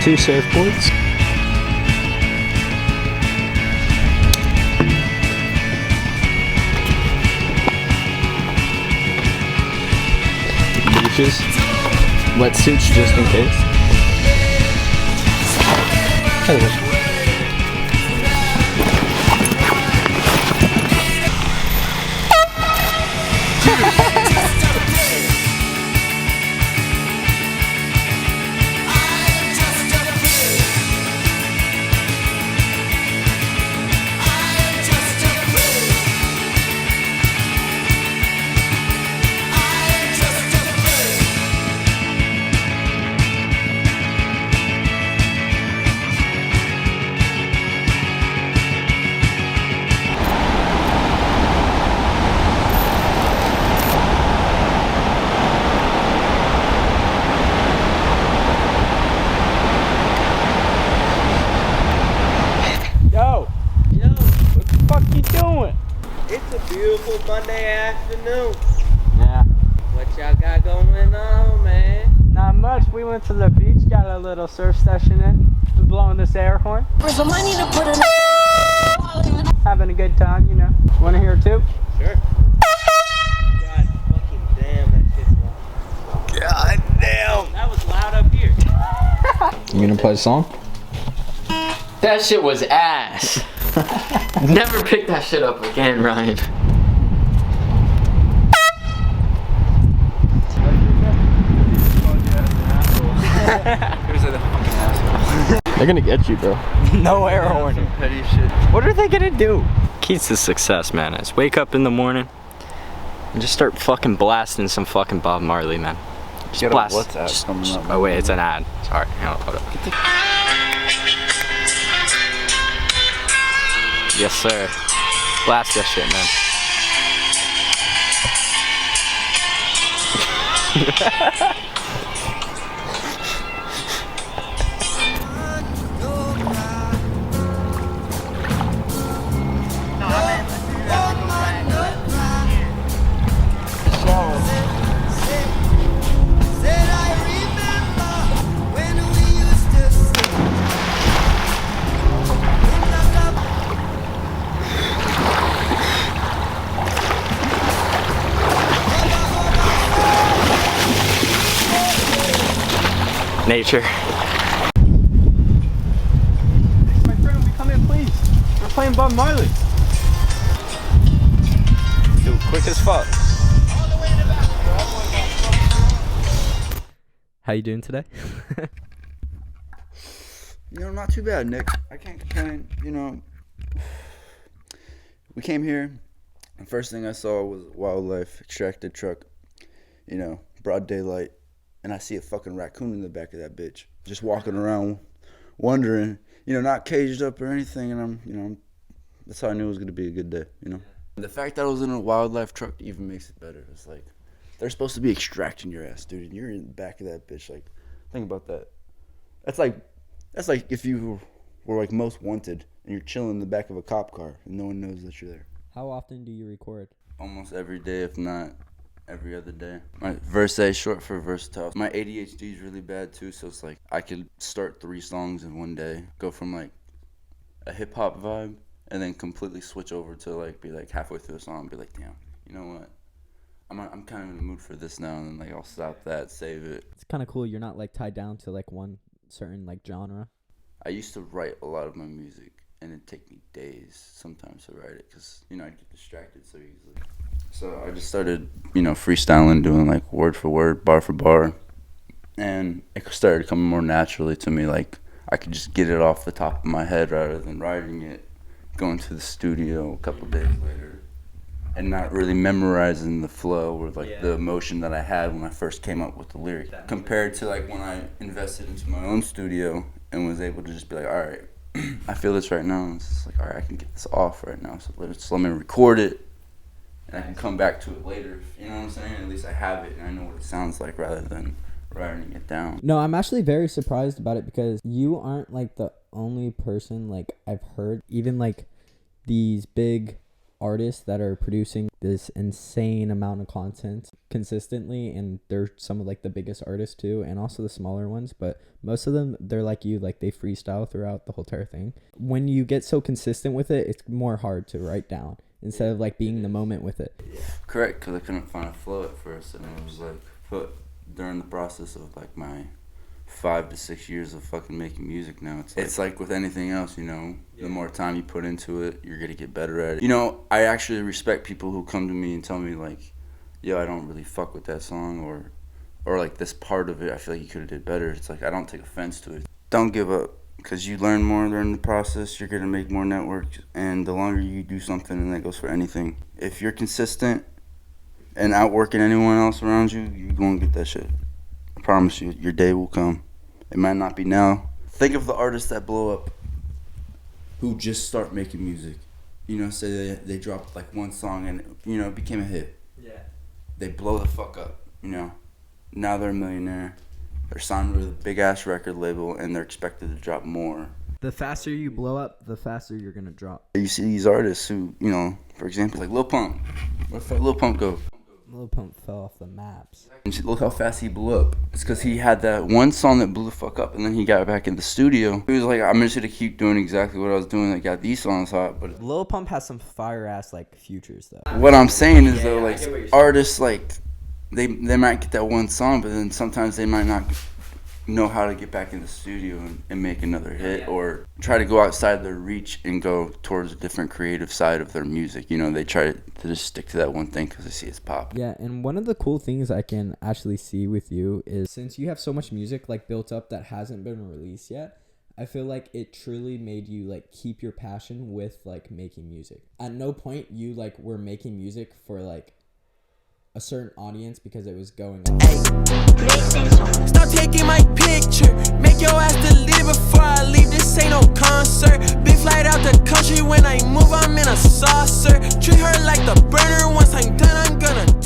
2 surfboards. Leashes. Wetsuits just in case. Hello. Beautiful Monday afternoon. Yeah. What y'all got going on, man? Not much. We went to the beach, got a little surf session in, blowing this air horn. Having a good time, you know. Want to hear it too? Sure. God fucking damn, that shit's loud. God damn. That was loud up here. You gonna play a song? That shit was ass. Never pick that shit up again, Ryan. They're gonna get you, bro. No air horn. Petty shit. What are they gonna do? Keys to success, man, is wake up in the morning and just start fucking blasting some fucking Bob Marley, man. Just blast. What's that coming up? Oh wait, it's an ad. Sorry. Hold up. Yes, sir. Blast that shit, man. Nature. My friend, will you come in, please? We're playing Bob Marley. Dude, quick as fuck. How you doing today? You know, not too bad, Nick. I can't complain. You know, we came here. The first thing I saw was a wildlife extracted truck. You know, broad daylight. And I see a fucking raccoon in the back of that bitch. Just walking around wondering, you know, not caged up or anything. And that's how I knew it was going to be a good day, you know. The fact that I was in a wildlife truck even makes it better. It's like, they're supposed to be extracting your ass, dude. And you're in the back of that bitch. Like, think about that. That's like if you were like most wanted and you're chilling in the back of a cop car and no one knows that you're there. How often do you record? Almost every day, if not every other day. My Versay, short for versatile. My ADHD is really bad too, so it's like I could start 3 songs in one day, go from like a hip hop vibe, and then completely switch over to like be like halfway through a song and be like, damn, you know what? I'm kind of in the mood for this now, and then like I'll stop that, save it. It's kind of cool. You're not like tied down to like one certain like genre. I used to write a lot of my music, and it'd take me days sometimes to write it, because you know I'd get distracted so easily. So I just started, you know, freestyling, doing like word for word, bar for bar, and it started coming more naturally to me. Like I could just get it off the top of my head rather than writing it, going to the studio a couple days later, and not really memorizing the flow or like the emotion that I had when I first came up with the lyric. Compared to like when I invested into my own studio and was able to just be like, all right, I feel this right now. And it's just like, all right, I can get this off right now. So let me record it. And I can come back to it later, you know what I'm saying? At least I have it and I know what it sounds like rather than writing it down. No, I'm actually very surprised about it because you aren't like the only person like I've heard, even like these big artists that are producing this insane amount of content consistently, and they're some of like the biggest artists too, and also the smaller ones, but most of them, they're like you, like they freestyle throughout the whole entire thing. When you get so consistent with it, it's more hard to write down instead of like being in the moment with it. Correct, because I couldn't find a flow at first, and it was like during the process of like my 5 to 6 years of fucking making music now. It's like with anything else, you know, the more time you put into it, you're gonna get better at it. You know, I actually respect people who come to me and tell me like, yo, I don't really fuck with that song, or like this part of it, I feel like you could have did better. It's like, I don't take offense to it. Don't give up, because you learn more during the process, you're gonna make more networks, and the longer you do something, and that goes for anything, if you're consistent and outworking anyone else around you, you're gonna get that shit. I promise you, your day will come. It might not be now. Think of the artists that blow up, who just start making music. You know, say they dropped like one song and, you know, it became a hit. Yeah. They blow the fuck up, you know. Now they're a millionaire. They're signed with a big ass record label, and they're expected to drop more. The faster you blow up, the faster you're gonna drop. You see these artists who, you know, for example, like Lil Pump. Where the fuck Lil Pump go? Lil Pump fell off the maps. And look how fast he blew up. It's because he had that one song that blew the fuck up, and then he got back in the studio. He was like, I'm just gonna keep doing exactly what I was doing. I got these songs hot, but Lil Pump has some fire ass like futures though. what I'm saying is though, like artists, like they might get that one song, but then sometimes they might not know how to get back in the studio and make another hit, or try to go outside their reach and go towards a different creative side of their music. You know, they try to just stick to that one thing because they see it's pop. Yeah, and one of the cool things I can actually see with you is, since you have so much music like built up that hasn't been released yet, I feel like it truly made you like keep your passion with like making music. At no point you like were making music for like a certain audience because it was going on. Stop taking my picture, make your ass delete before I leave. This ain't no concert. Big flight out the country, when I move I'm in a saucer. Treat her like the burner, once I'm done I'm gonna